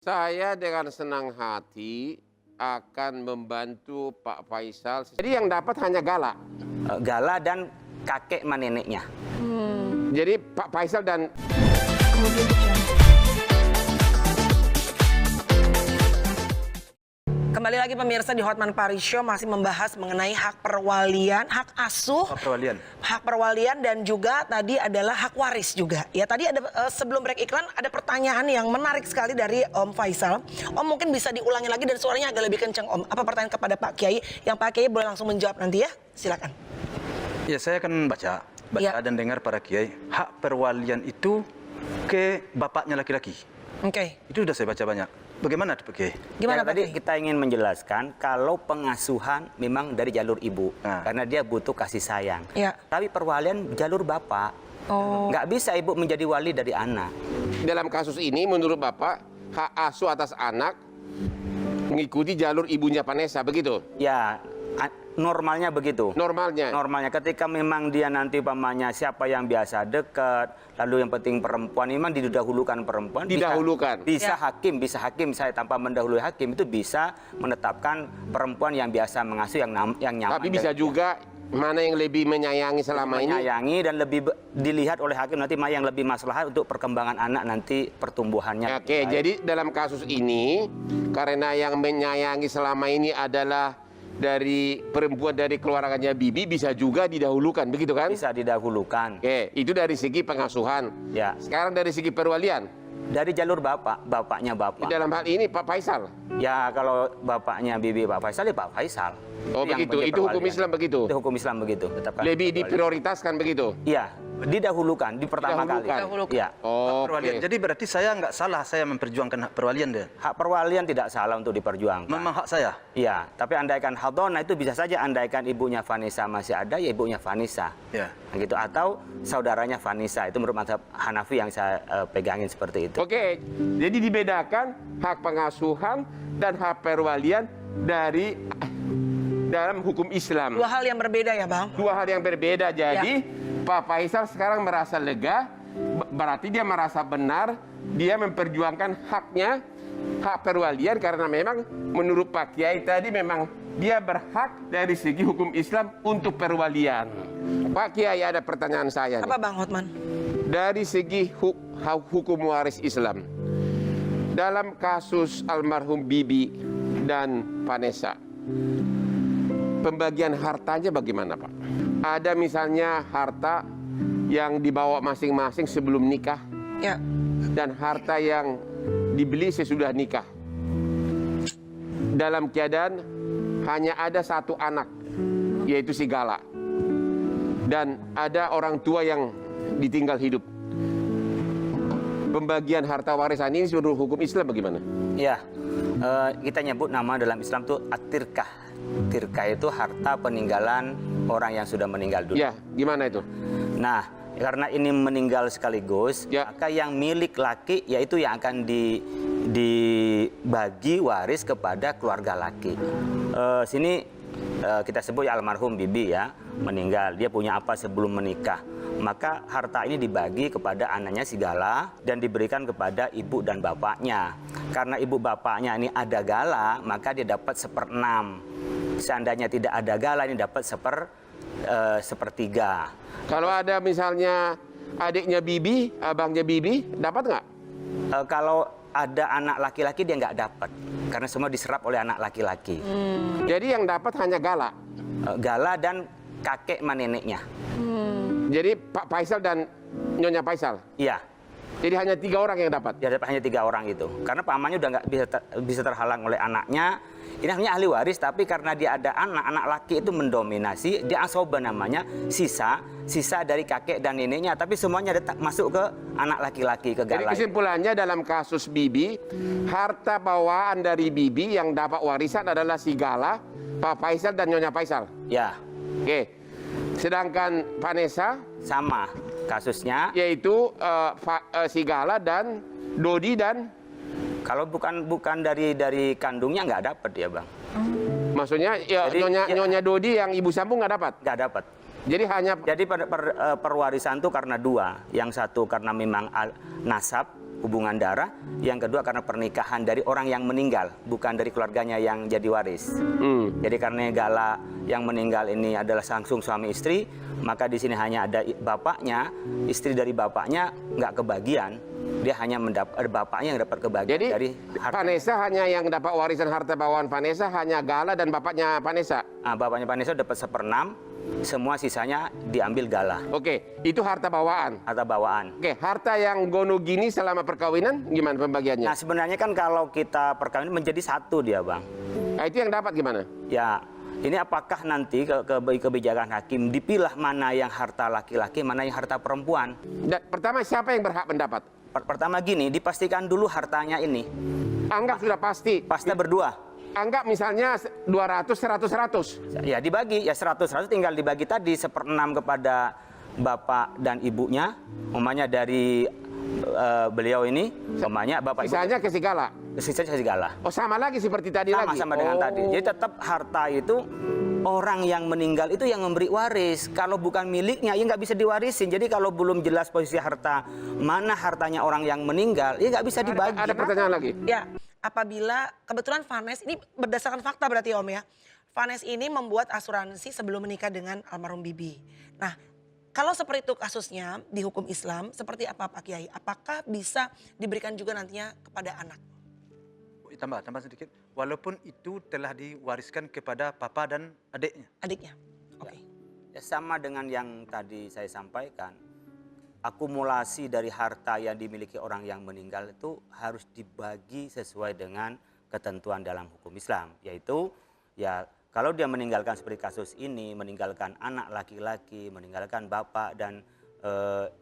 Saya dengan senang hati akan membantu Pak Faisal. Jadi yang dapat hanya Gala. Gala dan kakek neneknya. Jadi Pak Faisal dan Kembali lagi pemirsa di Hotman Paris Show masih membahas mengenai hak perwalian, hak asuh, hak perwalian dan juga tadi adalah hak waris juga. Ya tadi ada sebelum break iklan ada pertanyaan yang menarik sekali dari Om Faisal. Om mungkin bisa diulangi lagi dan suaranya agak lebih kencang Om. Apa pertanyaan kepada Pak Kiai? Yang Pak Kiai boleh langsung menjawab nanti ya. Silakan. Ya saya akan baca Ya. dan dengar para Kiai. Hak perwalian itu ke bapaknya laki-laki. Oke. Itu sudah saya baca banyak. Bagaimana Pak Kiai? Gimana Ya, Pak tadi Kiai? kita ingin menjelaskan kalau pengasuhan memang dari jalur ibu karena dia butuh kasih sayang. Ya. Tapi perwalian jalur bapak. Oh. Nggak bisa ibu menjadi wali dari anak. dalam kasus ini menurut Bapak hak asuh atas anak mengikuti jalur ibunya Vanessa, begitu? Ya, normalnya begitu. Normalnya. Normalnya ketika memang dia nanti umpamanya siapa yang biasa dekat, lalu yang penting perempuan, memang didahulukan perempuan. Didahulukan. Bisa Ya. hakim saya tanpa mendahului hakim itu bisa menetapkan perempuan yang biasa mengasuh yang nyaman. Tapi bisa juga mana yang lebih menyayangi selama ini. Menyayangi dan lebih dilihat oleh hakim nanti mana yang lebih maslahat untuk perkembangan anak nanti pertumbuhannya. Oke, jadi dalam kasus ini karena yang menyayangi selama ini adalah dari perempuan dari keluarganya Bibi, bisa juga didahulukan, begitu kan? Bisa didahulukan. Oke, itu dari segi pengasuhan. Ya. Sekarang dari segi perwalian. Dari jalur bapaknya bapak. Dalam hal ini Pak Faisal. Ya kalau bapaknya Bibi Pak Faisal ya Pak Faisal. Oh yang begitu, punya itu hukum perwalian. Islam begitu. Itu hukum Islam begitu. Tetapkan Lebih perwalian. diprioritaskan begitu. Iya, didahulukan di pertama Didahulukan. kali. Iya. Oh, Perwalian. oke. Jadi berarti saya nggak salah saya memperjuangkan hak perwalian deh. Hak perwalian tidak salah untuk diperjuangkan. Memang hak saya. Iya, tapi andaikan hadona itu bisa saja andaikan ibunya Vanessa masih ada, ya ibunya Vanessa. Ya. Gitu, atau saudaranya Vanessa, itu menurut mazhab Hanafi yang saya pegangin seperti itu. Oke, jadi dibedakan hak pengasuhan dan hak perwalian dari dalam hukum Islam. Dua hal yang berbeda ya Bang. Dua hal yang berbeda. Jadi Pak Faisal sekarang merasa lega, berarti dia merasa benar, dia memperjuangkan haknya, hak perwalian karena memang menurut Pak Kiai tadi memang dia berhak dari segi hukum Islam untuk perwalian. Pak Kiai, ada pertanyaan saya nih. Apa Bang Hotman? Dari segi hukum waris Islam, dalam kasus almarhum Bibi dan Vanessa, pembagian hartanya bagaimana Pak? Ada misalnya harta yang dibawa masing-masing sebelum nikah Ya. dan harta yang dibeli sesudah nikah. Dalam keadaan hanya ada satu anak, yaitu si Gala. Dan ada orang tua yang ditinggal hidup. Pembagian harta warisan ini menurut hukum Islam bagaimana? Ya, kita nyebut nama dalam Islam itu at-tirkah. Tirkah itu harta peninggalan orang yang sudah meninggal dunia. Ya, gimana itu? Nah, karena ini meninggal sekaligus, Ya. maka yang milik laki yaitu yang akan dibagi waris kepada keluarga laki. Sini kita sebut ya almarhum Bibi ya, meninggal. Dia punya apa sebelum menikah? Maka harta ini dibagi kepada anaknya si Gala dan diberikan kepada ibu dan bapaknya. Karena ibu bapaknya ini ada Gala, maka dia dapat 1/6. Seandainya tidak ada Gala, ini dapat 1/3. Kalau ada misalnya adiknya Bibi, abangnya Bibi, dapat nggak? Kalau ada anak laki-laki dia nggak dapat karena semua diserap oleh anak laki-laki. Jadi yang dapat hanya Gala. Gala dan kakek neneknya. Jadi Pak Faisal dan Nyonya Faisal. Iya, Jadi hanya 3 orang yang dapat. dia dapat hanya 3 orang itu. Karena pamannya udah nggak bisa terhalang oleh anaknya. Ini hanya ahli waris, tapi karena dia ada anak laki itu mendominasi, dia asoba namanya, sisa dari kakek dan neneknya, tapi semuanya masuk ke anak laki-laki, ke Jadi Gala. kesimpulannya dalam kasus Bibi, harta bawaan dari Bibi yang dapat warisan adalah si Gala, Pak Faisal dan Nyonya Faisal. Ya, Oke. Sedangkan Vanessa sama kasusnya. yaitu si Gala dan Dodi dan Kalau bukan dari kandungnya nggak dapat ya bang. maksudnya ya, Jadi, Nyonya Dodi yang ibu sambung nggak dapat. Nggak dapat. Jadi hanya Jadi perwarisan itu karena dua. Yang satu karena memang nasab, hubungan darah. Yang kedua karena pernikahan dari orang yang meninggal, bukan dari keluarganya yang jadi waris. Jadi karena Gala yang meninggal ini adalah langsung suami istri, maka di sini hanya ada bapaknya, istri dari bapaknya nggak kebagian. Dia hanya bapaknya yang dapat kebagian jadi dari harta. Vanessa hanya yang dapat warisan harta bawaan Vanessa hanya Gala dan bapaknya Vanessa. Nah, bapaknya Vanessa dapat 1/6, semua sisanya diambil Gala. Oke, itu harta bawaan. Harta bawaan. Oke, harta yang Gono gini selama perkawinan gimana pembagiannya? Nah sebenarnya kan kalau kita perkawinan menjadi satu dia bang. Nah, itu yang dapat gimana? Ya ini apakah nanti kebijakan hakim dipilah mana yang harta laki-laki, mana yang harta perempuan. Pertama siapa yang berhak mendapat? Pertama gini, dipastikan dulu hartanya ini. Anggap sudah pasti. Pasti berdua. Anggap misalnya 200, 100. Ya dibagi, ya 100 tinggal dibagi tadi 1/6 kepada bapak dan ibunya. Umpamanya dari beliau ini, umpamanya bapak ibu. Sisanya ke Sigala. Sisanya Sigala. Oh sama lagi seperti tadi lagi? Sama dengan tadi. Jadi tetap harta itu orang yang meninggal itu yang memberi waris. Kalau bukan miliknya, ya nggak bisa diwarisin. Jadi kalau belum jelas posisi harta, mana hartanya orang yang meninggal, ya nggak bisa dibagi. Ada pertanyaan lagi? Ya, apabila kebetulan Vanes ini berdasarkan fakta berarti Om ya. Vanes ini membuat asuransi sebelum menikah dengan almarhum Bibi. Nah, kalau seperti itu kasusnya di hukum Islam, seperti apa Pak Kiai? Apakah bisa diberikan juga nantinya kepada anak? Tambah sedikit. Walaupun itu telah diwariskan kepada papa dan adiknya. Adiknya? Oke. Ya, sama dengan yang tadi saya sampaikan. Akumulasi dari harta yang dimiliki orang yang meninggal itu harus dibagi sesuai dengan ketentuan dalam hukum Islam. Yaitu ya kalau dia meninggalkan seperti kasus ini, meninggalkan anak laki-laki, meninggalkan bapak dan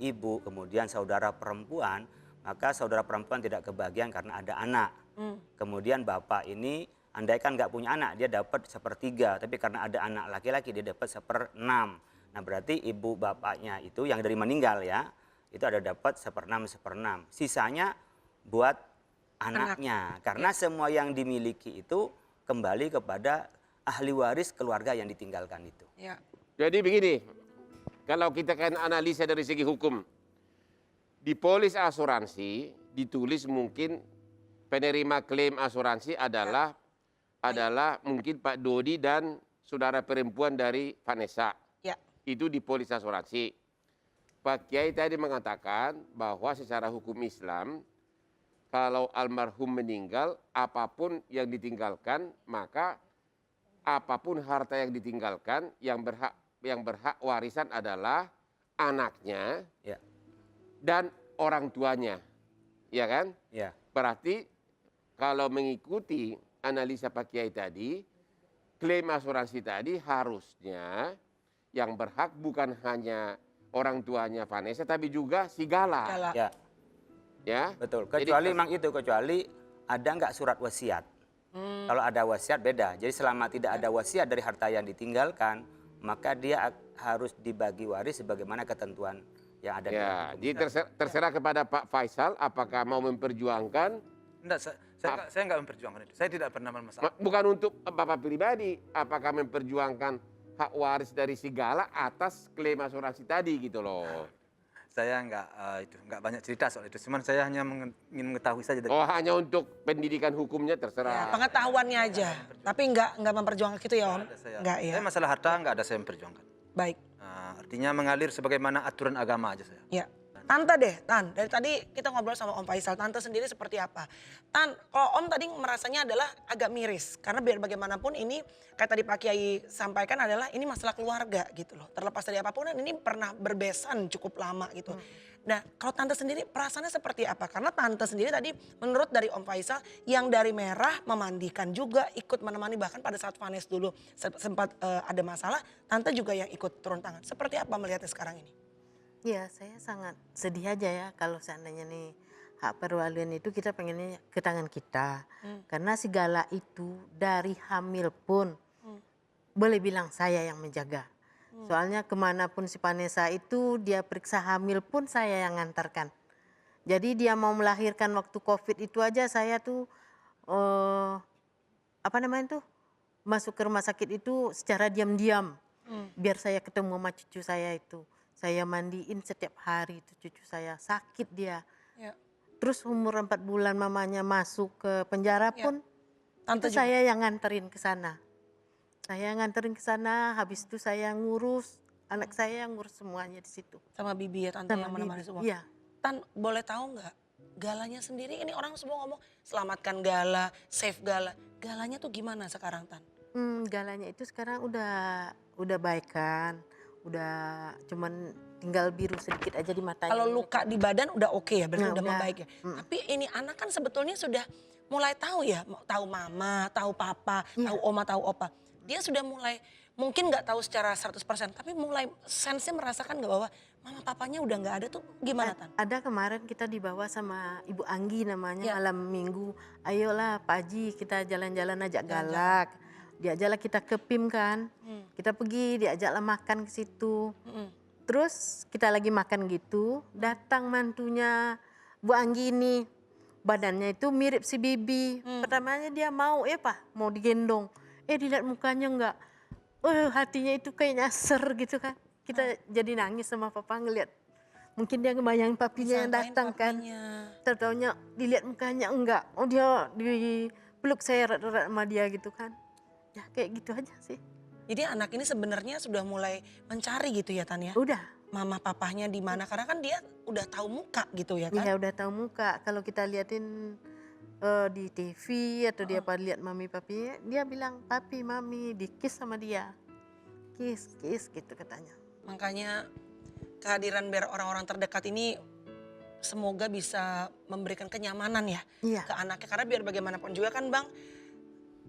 ibu, kemudian saudara perempuan, maka saudara perempuan tidak kebagian karena ada anak. Kemudian bapak ini andaikan nggak punya anak, dia dapat 1/3, tapi karena ada anak laki-laki dia dapat 1/6. Nah berarti ibu bapaknya itu yang dari meninggal ya, itu ada dapat 1/6. Sisanya buat anaknya, karena semua yang dimiliki itu kembali kepada ahli waris keluarga yang ditinggalkan itu. Ya. Jadi begini, kalau kita kan analisa dari segi hukum, di polis asuransi ditulis mungkin penerima klaim asuransi adalah mungkin Pak Dodi dan saudara perempuan dari Vanessa. Ya. Itu di polis asuransi. Pak Kiai tadi mengatakan bahwa secara hukum Islam, kalau almarhum meninggal, apapun yang ditinggalkan, maka apapun harta yang ditinggalkan, yang berhak warisan adalah anaknya Ya. dan orang tuanya. Ya kan? Ya. Berarti kalau mengikuti analisa Pak Kiai tadi, klaim asuransi tadi harusnya yang berhak bukan hanya orang tuanya Vanessa, tapi juga si Gala. Ya. Ya, Betul. Jadi, Kecuali memang itu, kecuali ada nggak surat wasiat. Kalau ada wasiat beda. Jadi selama tidak ada wasiat dari harta yang ditinggalkan, maka dia harus dibagi waris sebagaimana ketentuan yang ada. Ya, jadi terserah kepada Pak Faisal apakah mau memperjuangkan. Enggak, saya enggak memperjuangkan itu. Saya tidak pernah bermasalah. Bukan untuk Bapak pribadi, apakah memperjuangkan hak waris dari si Gala atas klaim asuransi tadi gitu loh. Saya enggak banyak cerita soal itu. Cuman saya hanya ingin mengetahui saja. Oh, hanya untuk pendidikan hukumnya Ya, terserah. pengetahuannya aja. Tapi enggak memperjuangkan gitu ya Om? Enggak ya. Saya masalah harta enggak ada saya memperjuangkan. Baik. Nah, artinya mengalir sebagaimana aturan agama aja saya. Ya. Tante deh, Tan. Dari tadi kita ngobrol sama Om Faisal. Tante sendiri seperti apa? Tan, kalau Om tadi merasanya adalah agak miris. Karena biar bagaimanapun ini, kayak tadi Pak Kiai sampaikan adalah ini masalah keluarga gitu loh. Terlepas dari apapun, dan ini pernah berbesan cukup lama gitu. Nah, kalau Tante sendiri perasaannya seperti apa? Karena Tante sendiri tadi menurut dari Om Faisal yang dari merah memandikan juga, ikut menemani, bahkan pada saat Vanes dulu sempat ada masalah, Tante juga yang ikut turun tangan. Seperti apa melihatnya sekarang ini? Ya, saya sangat sedih aja ya kalau seandainya nih hak perwalian itu kita pengennya ke tangan kita. Karena segala itu dari hamil pun boleh bilang saya yang menjaga. Soalnya kemanapun si Vanessa itu dia periksa hamil pun saya yang ngantarkan. Jadi dia mau melahirkan waktu COVID itu aja saya tuh masuk ke rumah sakit itu secara diam-diam. Biar saya ketemu sama cucu saya itu. Saya mandiin setiap hari itu cucu saya. Sakit dia. Ya. Terus umur 4 bulan mamanya masuk ke penjara Ya. pun Tante itu juga. saya yang nganterin ke sana. Saya nganterin ke sana, habis itu saya ngurus. Anak saya yang ngurus semuanya di situ. Sama bibi ya tante Sama yang menemani bibi, semua. iya. Tan, boleh tahu nggak Galanya sendiri, ini orang semua ngomong selamatkan Gala, save Gala. Galanya tuh gimana sekarang Tan? Galanya itu sekarang udah baik kan. Udah cuman tinggal biru sedikit aja di matanya. Kalau luka di badan udah oke ya, berarti Nah, udah udah. membaik ya. Tapi ini anak kan sebetulnya sudah mulai tahu ya, tahu mama, tahu papa, Iya. tahu oma, tahu opa. Dia sudah mulai, mungkin nggak tahu secara 100%, tapi mulai sense-nya merasakan nggak bahwa mama papanya udah nggak ada tuh gimana Tan? Ada kemarin kita dibawa sama Ibu Anggi namanya Ya. malam minggu. Ayolah Pak Haji kita jalan-jalan ajak galak. Diajaklah kita ke PIM kan. Kita pergi diajaklah makan ke situ. Terus kita lagi makan gitu, datang mantunya Bu Anggi ini. Badannya itu mirip si Bibi. Pertamanya dia mau Pak, mau digendong. Dilihat mukanya enggak. Hatinya itu kayak nyaser gitu kan. Kita jadi nangis sama papa ngeliat. Mungkin dia ngebayangin papinya yang Disangkain datang kan. papinya. Tertaunya dilihat mukanya enggak. Dia dipeluk saya erat-erat sama dia gitu kan. Ya kayak gitu aja sih. Jadi anak ini sebenarnya sudah mulai mencari gitu ya Tan ya? Udah. Mama papahnya di mana, karena kan dia udah tahu muka gitu ya kan? Iya udah tahu muka. Kalau kita liatin di TV atau dia lihat mami papinya, dia bilang papi mami dikis sama dia. Kiss gitu katanya. Makanya kehadiran biar orang-orang terdekat ini semoga bisa memberikan kenyamanan ya Iya. ke anaknya. Karena biar bagaimanapun juga kan Bang,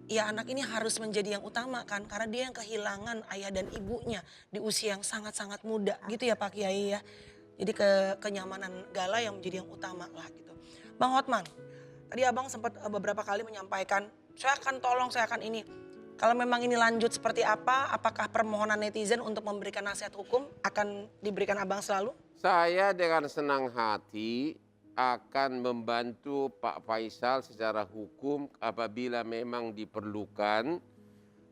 ya anak ini harus menjadi yang utama kan. Karena dia yang kehilangan ayah dan ibunya di usia yang sangat-sangat muda gitu ya Pak Kiai ya. Jadi kenyamanan Gala yang menjadi yang utama lah gitu. Bang Hotman, tadi Abang sempat beberapa kali menyampaikan, saya akan ini. Kalau memang ini lanjut seperti apa, apakah permohonan netizen untuk memberikan nasihat hukum akan diberikan Abang selalu? Saya dengan senang hati akan membantu Pak Faisal secara hukum apabila memang diperlukan.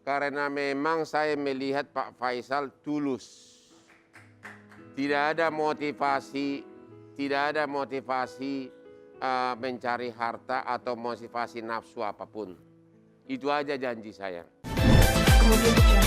Karena memang saya melihat Pak Faisal tulus. Tidak ada motivasi mencari harta atau motivasi nafsu apapun. Itu aja janji saya. Kemudian